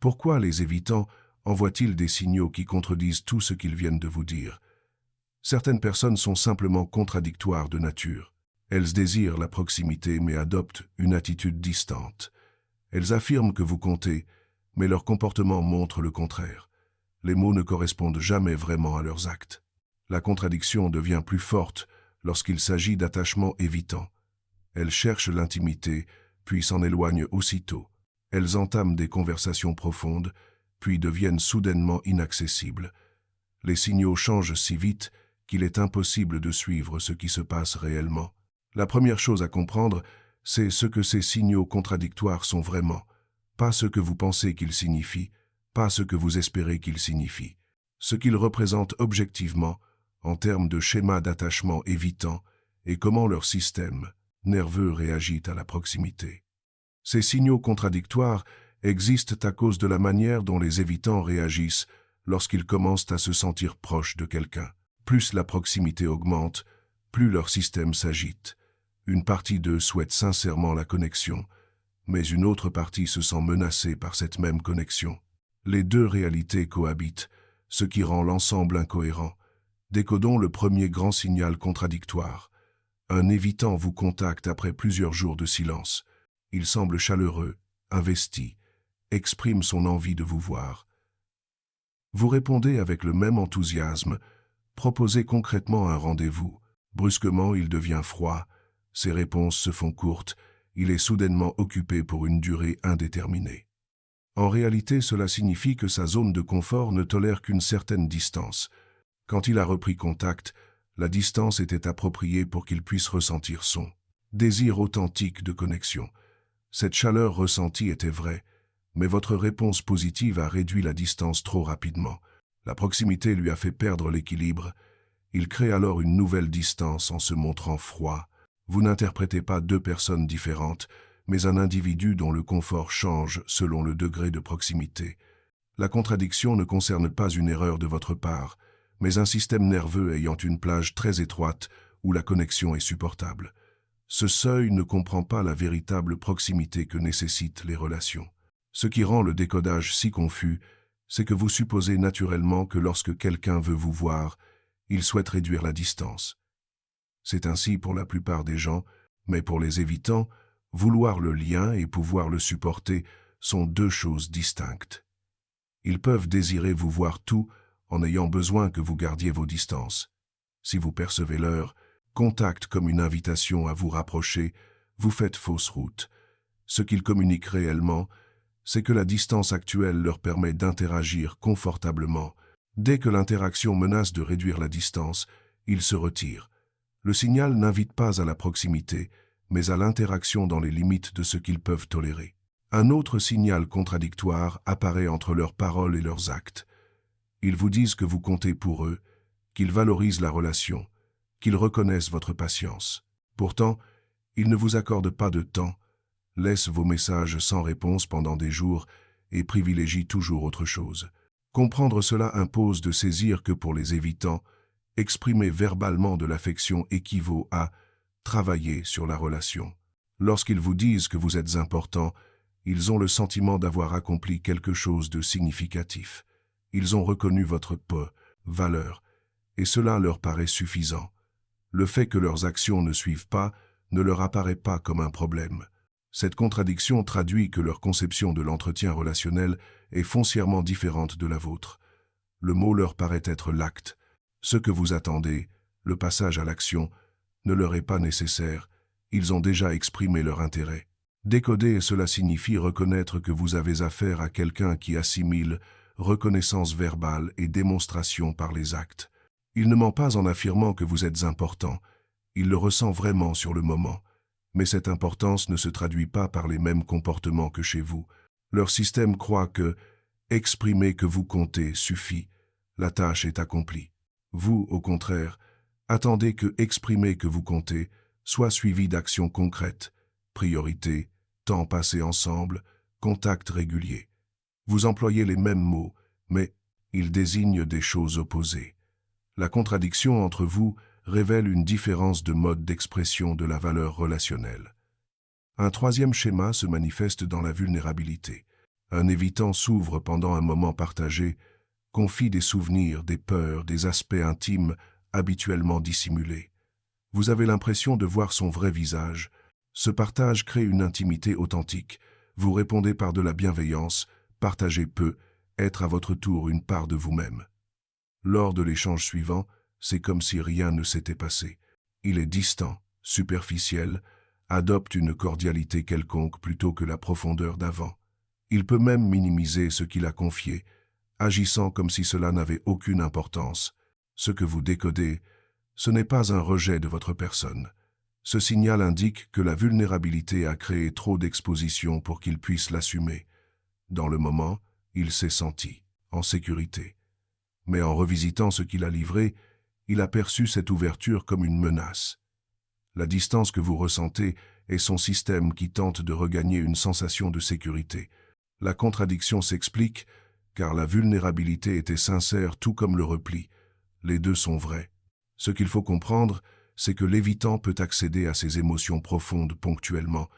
Pourquoi les évitants envoient-ils des signaux qui contredisent tout ce qu'ils viennent de vous dire? Certaines personnes sont simplement contradictoires de nature. Elles désirent la proximité mais adoptent une attitude distante. Elles affirment que vous comptez, mais leur comportement montre le contraire. Les mots ne correspondent jamais vraiment à leurs actes. La contradiction devient plus forte lorsqu'il s'agit d'attachements évitants. Elles cherchent l'intimité, puis s'en éloignent aussitôt. Elles entament des conversations profondes, puis deviennent soudainement inaccessibles. Les signaux changent si vite qu'il est impossible de suivre ce qui se passe réellement. La première chose à comprendre, c'est ce que ces signaux contradictoires sont vraiment, pas ce que vous pensez qu'ils signifient, pas ce que vous espérez qu'ils signifient. Ce qu'ils représentent objectivement, en termes de schéma d'attachement évitant, et comment leur système nerveux réagit à la proximité. Ces signaux contradictoires existent à cause de la manière dont les évitants réagissent lorsqu'ils commencent à se sentir proches de quelqu'un. Plus la proximité augmente, plus leur système s'agite. Une partie d'eux souhaite sincèrement la connexion, mais une autre partie se sent menacée par cette même connexion. Les deux réalités cohabitent, ce qui rend l'ensemble incohérent. Décodons le premier grand signal contradictoire. Un évitant vous contacte après plusieurs jours de silence. Il semble chaleureux, investi, exprime son envie de vous voir. Vous répondez avec le même enthousiasme, proposez concrètement un rendez-vous. Brusquement, il devient froid, ses réponses se font courtes, il est soudainement occupé pour une durée indéterminée. En réalité, cela signifie que sa zone de confort ne tolère qu'une certaine distance. Quand il a repris contact, la distance était appropriée pour qu'il puisse ressentir son désir authentique de connexion. Cette chaleur ressentie était vraie, mais votre réponse positive a réduit la distance trop rapidement. La proximité lui a fait perdre l'équilibre. Il crée alors une nouvelle distance en se montrant froid. Vous n'interprétez pas deux personnes différentes, mais un individu dont le confort change selon le degré de proximité. La contradiction ne concerne pas une erreur de votre part, mais un système nerveux ayant une plage très étroite où la connexion est supportable. Ce seuil ne comprend pas la véritable proximité que nécessitent les relations. Ce qui rend le décodage si confus, c'est que vous supposez naturellement que lorsque quelqu'un veut vous voir, il souhaite réduire la distance. C'est ainsi pour la plupart des gens, mais pour les évitants, vouloir le lien et pouvoir le supporter sont deux choses distinctes. Ils peuvent désirer vous voir tout en ayant besoin que vous gardiez vos distances. Si vous percevez leur contact comme une invitation à vous rapprocher, vous faites fausse route. Ce qu'ils communiquent réellement, c'est que la distance actuelle leur permet d'interagir confortablement. Dès que l'interaction menace de réduire la distance, ils se retirent. Le signal n'invite pas à la proximité, mais à l'interaction dans les limites de ce qu'ils peuvent tolérer. Un autre signal contradictoire apparaît entre leurs paroles et leurs actes. Ils vous disent que vous comptez pour eux, qu'ils valorisent la relation, qu'ils reconnaissent votre patience. Pourtant, ils ne vous accordent pas de temps, laissent vos messages sans réponse pendant des jours et privilégient toujours autre chose. Comprendre cela impose de saisir que pour les évitants, exprimer verbalement de l'affection équivaut à travailler sur la relation. Lorsqu'ils vous disent que vous êtes important, ils ont le sentiment d'avoir accompli quelque chose de significatif. Ils ont reconnu votre valeur, et cela leur paraît suffisant. Le fait que leurs actions ne suivent pas ne leur apparaît pas comme un problème. Cette contradiction traduit que leur conception de l'entretien relationnel est foncièrement différente de la vôtre. Le mot leur paraît être l'acte. Ce que vous attendez, le passage à l'action, ne leur est pas nécessaire. Ils ont déjà exprimé leur intérêt. Décoder, cela signifie reconnaître que vous avez affaire à quelqu'un qui assimile reconnaissance verbale et démonstration par les actes. Il ne ment pas en affirmant que vous êtes important. Il le ressent vraiment sur le moment. Mais cette importance ne se traduit pas par les mêmes comportements que chez vous. Leur système croit que exprimer que vous comptez suffit. La tâche est accomplie. Vous, au contraire, attendez que exprimer que vous comptez soit suivi d'actions concrètes, priorité, temps passé ensemble, contact régulier. Vous employez les mêmes mots, mais ils désignent des choses opposées. La contradiction entre vous révèle une différence de mode d'expression de la valeur relationnelle. Un troisième schéma se manifeste dans la vulnérabilité. Un évitant s'ouvre pendant un moment partagé, confie des souvenirs, des peurs, des aspects intimes habituellement dissimulés. Vous avez l'impression de voir son vrai visage. Ce partage crée une intimité authentique. Vous répondez par de la bienveillance, partagez peu, être à votre tour une part de vous-même. Lors de l'échange suivant, c'est comme si rien ne s'était passé. Il est distant, superficiel, adopte une cordialité quelconque plutôt que la profondeur d'avant. Il peut même minimiser ce qu'il a confié, agissant comme si cela n'avait aucune importance. Ce que vous décodez, ce n'est pas un rejet de votre personne. Ce signal indique que la vulnérabilité a créé trop d'exposition pour qu'il puisse l'assumer. Dans le moment, il s'est senti en sécurité. Mais en revisitant ce qu'il a livré, il a perçu cette ouverture comme une menace. La distance que vous ressentez est son système qui tente de regagner une sensation de sécurité. La contradiction s'explique, car la vulnérabilité était sincère tout comme le repli. Les deux sont vrais. Ce qu'il faut comprendre, c'est que l'évitant peut accéder à ses émotions profondes ponctuellement,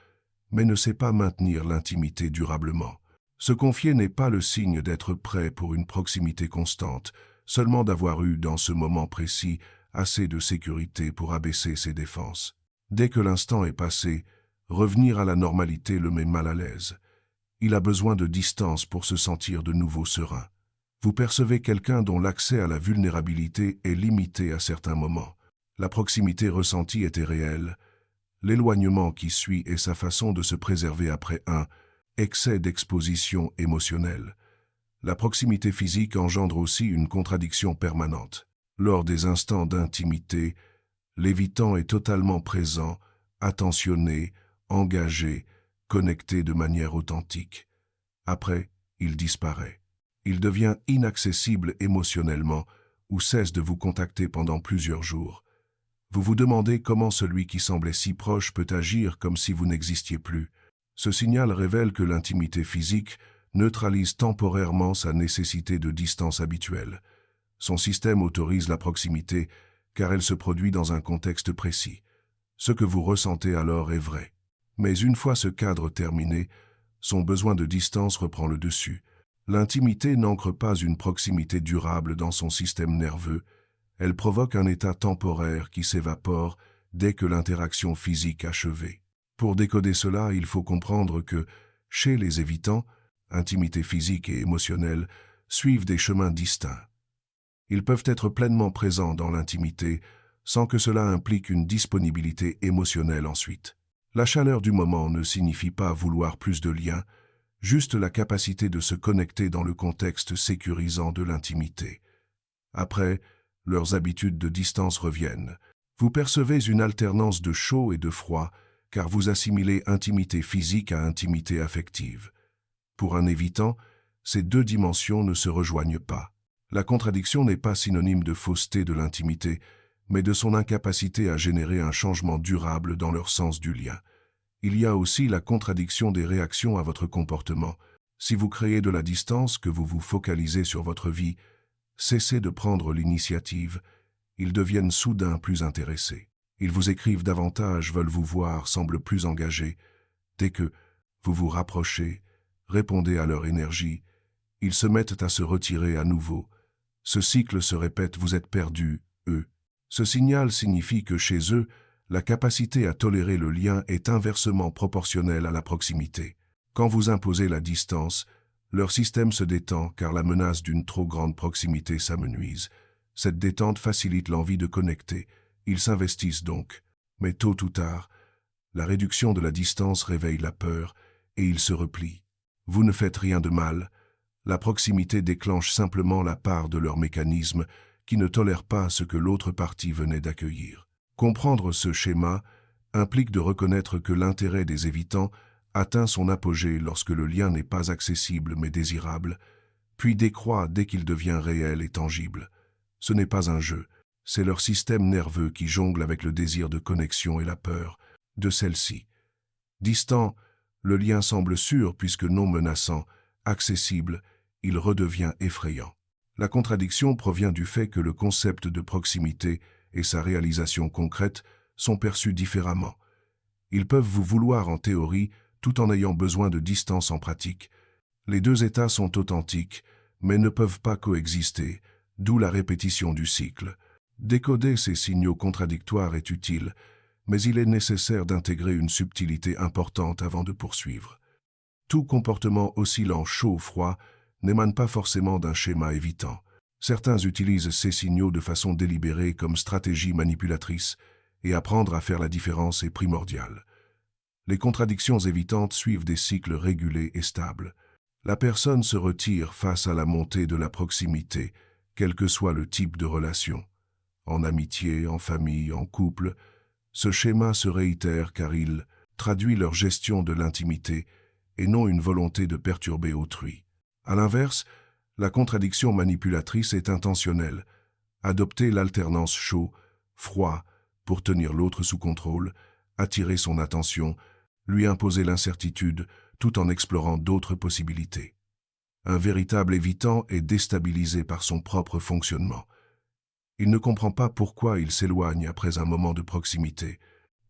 mais ne sait pas maintenir l'intimité durablement. Se confier n'est pas le signe d'être prêt pour une proximité constante, seulement d'avoir eu, dans ce moment précis, assez de sécurité pour abaisser ses défenses. Dès que l'instant est passé, revenir à la normalité le met mal à l'aise. Il a besoin de distance pour se sentir de nouveau serein. Vous percevez quelqu'un dont l'accès à la vulnérabilité est limité à certains moments. La proximité ressentie était réelle. L'éloignement qui suit est sa façon de se préserver après un excès d'exposition émotionnelle. La proximité physique engendre aussi une contradiction permanente. Lors des instants d'intimité, l'évitant est totalement présent, attentionné, engagé, connecté de manière authentique. Après, il disparaît. Il devient inaccessible émotionnellement ou cesse de vous contacter pendant plusieurs jours. Vous vous demandez comment celui qui semblait si proche peut agir comme si vous n'existiez plus. Ce signal révèle que l'intimité physique neutralise temporairement sa nécessité de distance habituelle. Son système autorise la proximité car elle se produit dans un contexte précis. Ce que vous ressentez alors est vrai. Mais une fois ce cadre terminé, son besoin de distance reprend le dessus. L'intimité n'ancre pas une proximité durable dans son système nerveux, elle provoque un état temporaire qui s'évapore dès que l'interaction physique achevée. Pour décoder cela, il faut comprendre que, chez les évitants, intimité physique et émotionnelle suivent des chemins distincts. Ils peuvent être pleinement présents dans l'intimité sans que cela implique une disponibilité émotionnelle ensuite. La chaleur du moment ne signifie pas vouloir plus de liens, juste la capacité de se connecter dans le contexte sécurisant de l'intimité. Après, leurs habitudes de distance reviennent. Vous percevez une alternance de chaud et de froid, car vous assimilez intimité physique à intimité affective. Pour un évitant, ces deux dimensions ne se rejoignent pas. La contradiction n'est pas synonyme de fausseté de l'intimité, mais de son incapacité à générer un changement durable dans leur sens du lien. Il y a aussi la contradiction des réactions à votre comportement. Si vous créez de la distance, que vous vous focalisez sur votre vie, cessez de prendre l'initiative. Ils deviennent soudain plus intéressés. Ils vous écrivent davantage, veulent vous voir, semblent plus engagés. Dès que vous vous rapprochez, répondez à leur énergie, ils se mettent à se retirer à nouveau. Ce cycle se répète, vous êtes perdus, eux. Ce signal signifie que chez eux, la capacité à tolérer le lien est inversement proportionnelle à la proximité. Quand vous imposez la distance, leur système se détend car la menace d'une trop grande proximité s'amenuise. Cette détente facilite l'envie de connecter. Ils s'investissent donc. Mais tôt ou tard, la réduction de la distance réveille la peur et ils se replient. Vous ne faites rien de mal. La proximité déclenche simplement la part de leur mécanisme qui ne tolère pas ce que l'autre partie venait d'accueillir. Comprendre ce schéma implique de reconnaître que l'intérêt des évitants atteint son apogée lorsque le lien n'est pas accessible mais désirable, puis décroît dès qu'il devient réel et tangible. Ce n'est pas un jeu, c'est leur système nerveux qui jongle avec le désir de connexion et la peur de celle-ci. Distant, le lien semble sûr puisque non menaçant, accessible, il redevient effrayant. La contradiction provient du fait que le concept de proximité et sa réalisation concrète sont perçus différemment. Ils peuvent vous vouloir en théorie tout en ayant besoin de distance en pratique. Les deux états sont authentiques, mais ne peuvent pas coexister, d'où la répétition du cycle. Décoder ces signaux contradictoires est utile, mais il est nécessaire d'intégrer une subtilité importante avant de poursuivre. Tout comportement oscillant chaud-froid n'émane pas forcément d'un schéma évitant. Certains utilisent ces signaux de façon délibérée comme stratégie manipulatrice, et apprendre à faire la différence est primordial. Les contradictions évitantes suivent des cycles régulés et stables. La personne se retire face à la montée de la proximité, quel que soit le type de relation. En amitié, en famille, en couple, ce schéma se réitère car il traduit leur gestion de l'intimité et non une volonté de perturber autrui. À l'inverse, la contradiction manipulatrice est intentionnelle. Adopter l'alternance chaud-froid pour tenir l'autre sous contrôle, attirer son attention, lui imposer l'incertitude tout en explorant d'autres possibilités. Un véritable évitant est déstabilisé par son propre fonctionnement. Il ne comprend pas pourquoi il s'éloigne après un moment de proximité.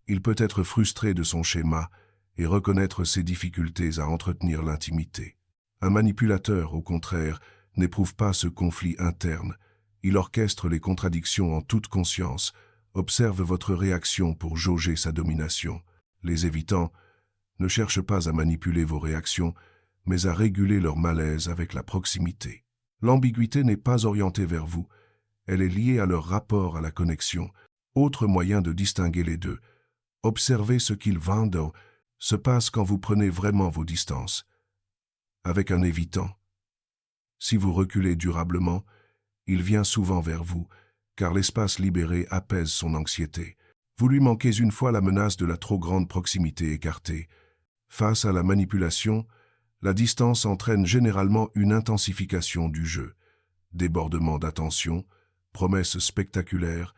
Il peut être frustré de son schéma et reconnaître ses difficultés à entretenir l'intimité. Un manipulateur, au contraire, n'éprouve pas ce conflit interne. Il orchestre les contradictions en toute conscience, observe votre réaction pour jauger sa domination. Les évitants ne cherchent pas à manipuler vos réactions, mais à réguler leur malaise avec la proximité. L'ambiguïté n'est pas orientée vers vous, elle est liée à leur rapport à la connexion. Autre moyen de distinguer les deux, observez ce qu'il se passe quand vous prenez vraiment vos distances. Avec un évitant, si vous reculez durablement, il vient souvent vers vous, car l'espace libéré apaise son anxiété. Vous lui manquez une fois la menace de la trop grande proximité écartée. Face à la manipulation, la distance entraîne généralement une intensification du jeu, débordement d'attention, promesses spectaculaires,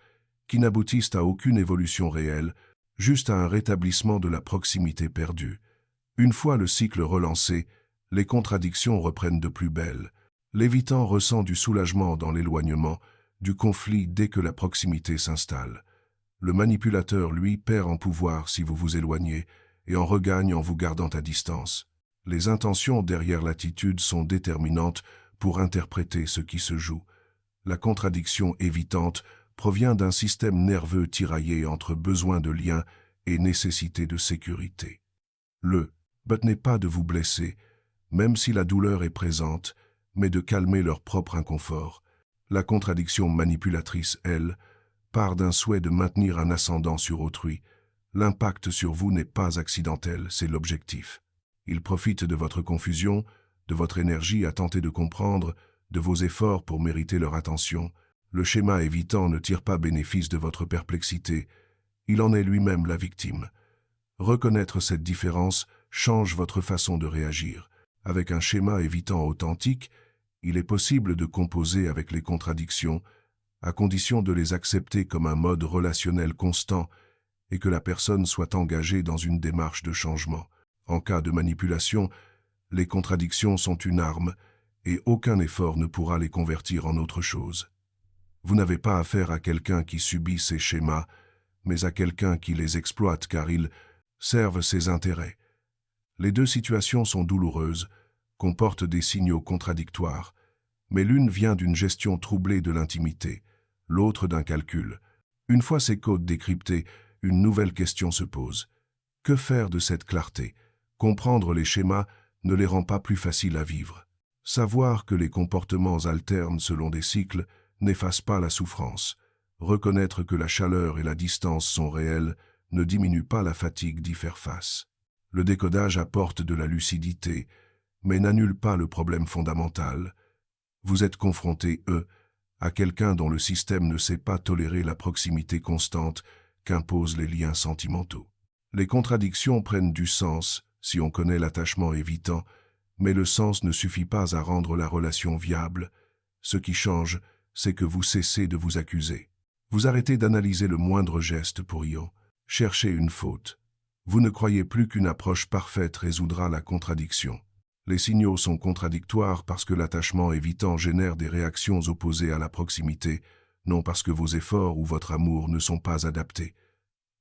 qui n'aboutissent à aucune évolution réelle, juste à un rétablissement de la proximité perdue. Une fois le cycle relancé, les contradictions reprennent de plus belle. L'évitant ressent du soulagement dans l'éloignement, du conflit dès que la proximité s'installe. Le manipulateur, lui, perd en pouvoir si vous vous éloignez et en regagne en vous gardant à distance. Les intentions derrière l'attitude sont déterminantes pour interpréter ce qui se joue. La contradiction évitante provient d'un système nerveux tiraillé entre besoin de lien et nécessité de sécurité. Le but n'est pas de vous blesser, même si la douleur est présente, mais de calmer leur propre inconfort. La contradiction manipulatrice, elle, part d'un souhait de maintenir un ascendant sur autrui. L'impact sur vous n'est pas accidentel, c'est l'objectif. Il profite de votre confusion, de votre énergie à tenter de comprendre, de vos efforts pour mériter leur attention. Le schéma évitant ne tire pas bénéfice de votre perplexité, il en est lui-même la victime. Reconnaître cette différence change votre façon de réagir. Avec un schéma évitant authentique, il est possible de composer avec les contradictions, à condition de les accepter comme un mode relationnel constant et que la personne soit engagée dans une démarche de changement. En cas de manipulation, les contradictions sont une arme et aucun effort ne pourra les convertir en autre chose. Vous n'avez pas affaire à quelqu'un qui subit ces schémas, mais à quelqu'un qui les exploite car ils servent ses intérêts. Les deux situations sont douloureuses, comportent des signaux contradictoires, mais l'une vient d'une gestion troublée de l'intimité, l'autre d'un calcul. Une fois ces codes décryptés, une nouvelle question se pose. Que faire de cette clarté? Comprendre les schémas ne les rend pas plus faciles à vivre. Savoir que les comportements alternent selon des cycles n'efface pas la souffrance. Reconnaître que la chaleur et la distance sont réelles ne diminue pas la fatigue d'y faire face. Le décodage apporte de la lucidité, mais n'annule pas le problème fondamental. Vous êtes confronté, à quelqu'un dont le système ne sait pas tolérer la proximité constante qu'imposent les liens sentimentaux. Les contradictions prennent du sens si on connaît l'attachement évitant, mais le sens ne suffit pas à rendre la relation viable. Ce qui change, c'est que vous cessez de vous accuser. Vous arrêtez d'analyser le moindre geste pour y chercher une faute. Vous ne croyez plus qu'une approche parfaite résoudra la contradiction. Les signaux sont contradictoires parce que l'attachement évitant génère des réactions opposées à la proximité, non parce que vos efforts ou votre amour ne sont pas adaptés.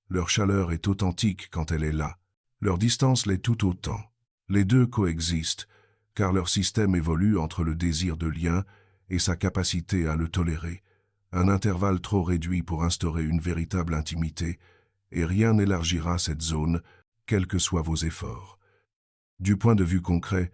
Leur chaleur est authentique quand elle est là. Leur distance l'est tout autant. Les deux coexistent, car leur système évolue entre le désir de lien et sa capacité à le tolérer, un intervalle trop réduit pour instaurer une véritable intimité, et rien n'élargira cette zone, quels que soient vos efforts. Du point de vue concret,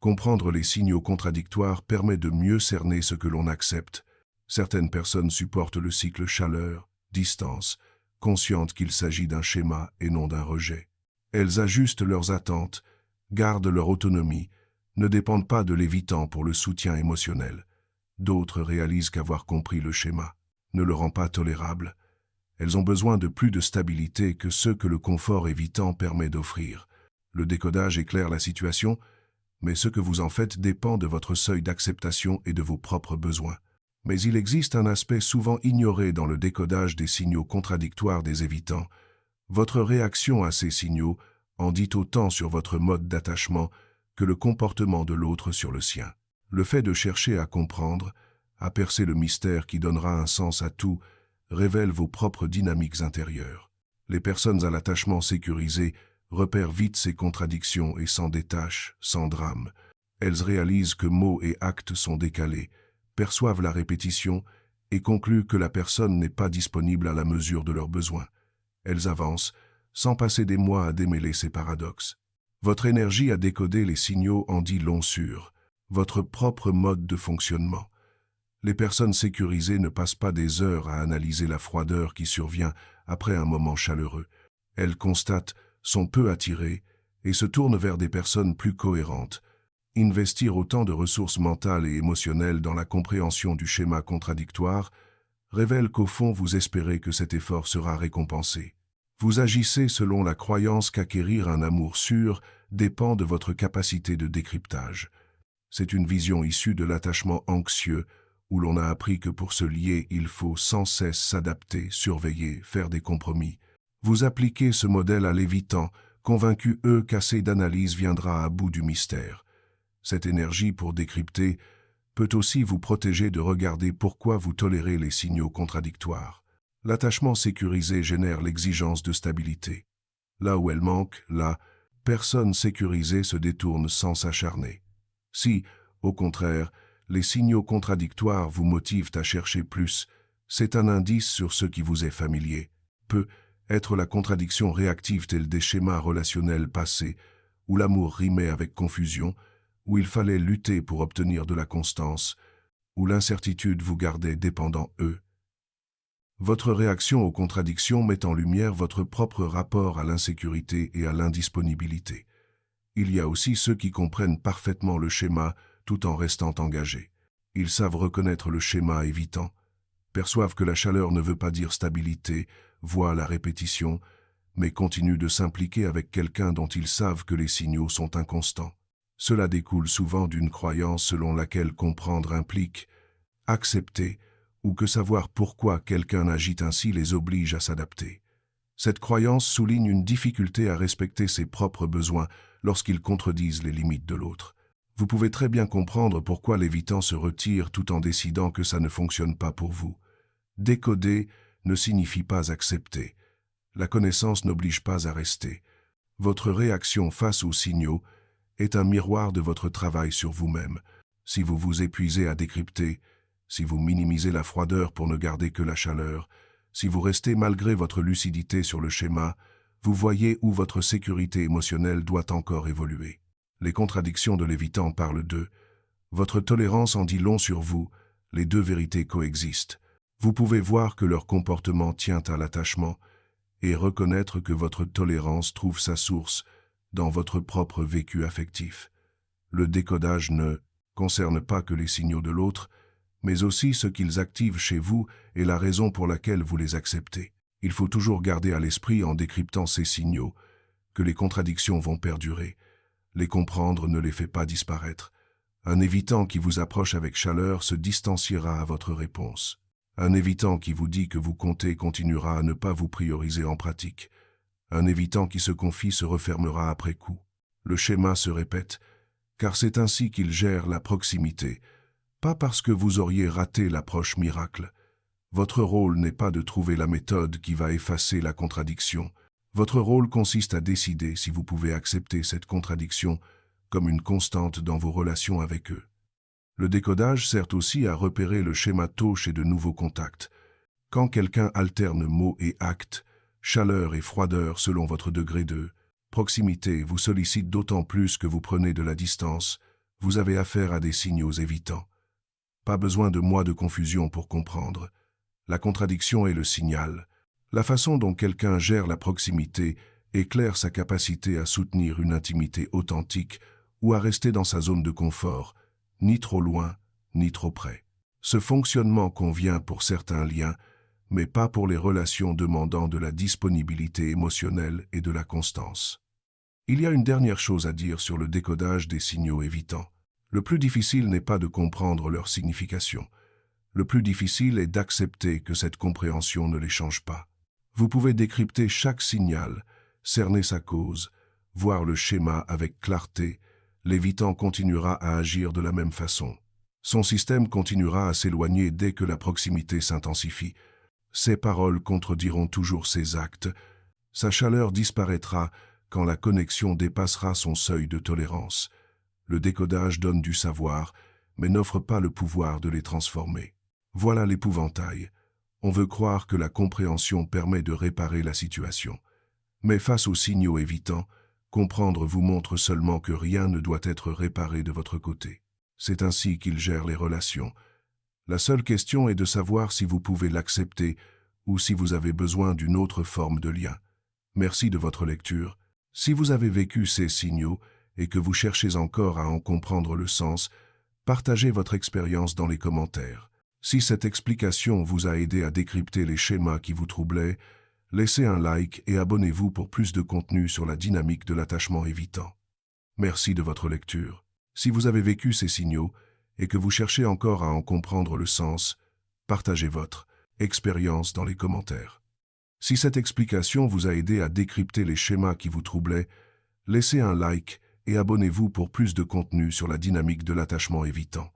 comprendre les signaux contradictoires permet de mieux cerner ce que l'on accepte. Certaines personnes supportent le cycle chaleur-distance, conscientes qu'il s'agit d'un schéma et non d'un rejet. Elles ajustent leurs attentes, gardent leur autonomie, ne dépendent pas de l'évitant pour le soutien émotionnel. D'autres réalisent qu'avoir compris le schéma ne le rend pas tolérable. Elles ont besoin de plus de stabilité que ce que le confort évitant permet d'offrir. Le décodage éclaire la situation, mais ce que vous en faites dépend de votre seuil d'acceptation et de vos propres besoins. Mais il existe un aspect souvent ignoré dans le décodage des signaux contradictoires des évitants. Votre réaction à ces signaux en dit autant sur votre mode d'attachement que le comportement de l'autre sur le sien. Le fait de chercher à comprendre, à percer le mystère qui donnera un sens à tout, révèle vos propres dynamiques intérieures. Les personnes à l'attachement sécurisé repèrent vite ces contradictions et s'en détachent, sans drame. Elles réalisent que mots et actes sont décalés, perçoivent la répétition et concluent que la personne n'est pas disponible à la mesure de leurs besoins. Elles avancent, sans passer des mois à démêler ces paradoxes. Votre énergie à décoder les signaux en dit long sur votre propre mode de fonctionnement. Les personnes sécurisées ne passent pas des heures à analyser la froideur qui survient après un moment chaleureux. Elles constatent, sont peu attirées et se tournent vers des personnes plus cohérentes. Investir autant de ressources mentales et émotionnelles dans la compréhension du schéma contradictoire révèle qu'au fond vous espérez que cet effort sera récompensé. Vous agissez selon la croyance qu'acquérir un amour sûr dépend de votre capacité de décryptage. C'est une vision issue de l'attachement anxieux, où l'on a appris que pour se lier, il faut sans cesse s'adapter, surveiller, faire des compromis. Vous appliquez ce modèle à l'évitant, convaincu qu'assez d'analyse viendra à bout du mystère. Cette énergie pour décrypter peut aussi vous protéger de regarder pourquoi vous tolérez les signaux contradictoires. L'attachement sécurisé génère l'exigence de stabilité. Là où elle manque, la personne sécurisée se détourne sans s'acharner. Si, au contraire, les signaux contradictoires vous motivent à chercher plus, c'est un indice sur ce qui vous est familier. Peut être la contradiction réactive telle des schémas relationnels passés, où l'amour rimait avec confusion, où il fallait lutter pour obtenir de la constance, où l'incertitude vous gardait dépendant eux. Votre réaction aux contradictions met en lumière votre propre rapport à l'insécurité et à l'indisponibilité. Il y a aussi ceux qui comprennent parfaitement le schéma tout en restant engagés. Ils savent reconnaître le schéma évitant, perçoivent que la chaleur ne veut pas dire stabilité, voient la répétition, mais continuent de s'impliquer avec quelqu'un dont ils savent que les signaux sont inconstants. Cela découle souvent d'une croyance selon laquelle comprendre implique accepter, ou que savoir pourquoi quelqu'un agit ainsi les oblige à s'adapter. Cette croyance souligne une difficulté à respecter ses propres besoins lorsqu'ils contredisent les limites de l'autre. Vous pouvez très bien comprendre pourquoi l'évitant se retire tout en décidant que ça ne fonctionne pas pour vous. Décoder ne signifie pas accepter. La connaissance n'oblige pas à rester. Votre réaction face aux signaux est un miroir de votre travail sur vous-même. Si vous vous épuisez à décrypter, si vous minimisez la froideur pour ne garder que la chaleur, si vous restez malgré votre lucidité sur le schéma, vous voyez où votre sécurité émotionnelle doit encore évoluer. Les contradictions de l'évitant parlent d'eux. Votre tolérance en dit long sur vous, les deux vérités coexistent. Vous pouvez voir que leur comportement tient à l'attachement et reconnaître que votre tolérance trouve sa source dans votre propre vécu affectif. Le décodage ne concerne pas que les signaux de l'autre, mais aussi ce qu'ils activent chez vous et la raison pour laquelle vous les acceptez. Il faut toujours garder à l'esprit en décryptant ces signaux que les contradictions vont perdurer. Les comprendre ne les fait pas disparaître. Un évitant qui vous approche avec chaleur se distanciera à votre réponse. Un évitant qui vous dit que vous comptez continuera à ne pas vous prioriser en pratique. Un évitant qui se confie se refermera après coup. Le schéma se répète, car c'est ainsi qu'il gère la proximité, pas parce que vous auriez raté l'approche miracle. Votre rôle n'est pas de trouver la méthode qui va effacer la contradiction. Votre rôle consiste à décider si vous pouvez accepter cette contradiction comme une constante dans vos relations avec eux. Le décodage sert aussi à repérer le schéma tôt chez de nouveaux contacts. Quand quelqu'un alterne mots et actes, chaleur et froideur selon votre degré de proximité vous sollicite d'autant plus que vous prenez de la distance, vous avez affaire à des signaux évitants. Pas besoin de mois de confusion pour comprendre. La contradiction est le signal. La façon dont quelqu'un gère la proximité éclaire sa capacité à soutenir une intimité authentique ou à rester dans sa zone de confort, ni trop loin, ni trop près. Ce fonctionnement convient pour certains liens, mais pas pour les relations demandant de la disponibilité émotionnelle et de la constance. Il y a une dernière chose à dire sur le décodage des signaux évitants. Le plus difficile n'est pas de comprendre leur signification. Le plus difficile est d'accepter que cette compréhension ne les change pas. Vous pouvez décrypter chaque signal, cerner sa cause, voir le schéma avec clarté. L'évitant continuera à agir de la même façon. Son système continuera à s'éloigner dès que la proximité s'intensifie. Ses paroles contrediront toujours ses actes. Sa chaleur disparaîtra quand la connexion dépassera son seuil de tolérance. Le décodage donne du savoir, mais n'offre pas le pouvoir de les transformer. Voilà l'épouvantail. On veut croire que la compréhension permet de réparer la situation. Mais face aux signaux évitants, comprendre vous montre seulement que rien ne doit être réparé de votre côté. C'est ainsi qu'il gère les relations. La seule question est de savoir si vous pouvez l'accepter ou si vous avez besoin d'une autre forme de lien. Merci de votre lecture. Si vous avez vécu ces signaux et que vous cherchez encore à en comprendre le sens, partagez votre expérience dans les commentaires. Si cette explication vous a aidé à décrypter les schémas qui vous troublaient, laissez un like et abonnez-vous pour plus de contenu sur la dynamique de l'attachement évitant. Merci de votre lecture. Si vous avez vécu ces signaux et que vous cherchez encore à en comprendre le sens, partagez votre expérience dans les commentaires. Si cette explication vous a aidé à décrypter les schémas qui vous troublaient, laissez un like et abonnez-vous pour plus de contenu sur la dynamique de l'attachement évitant.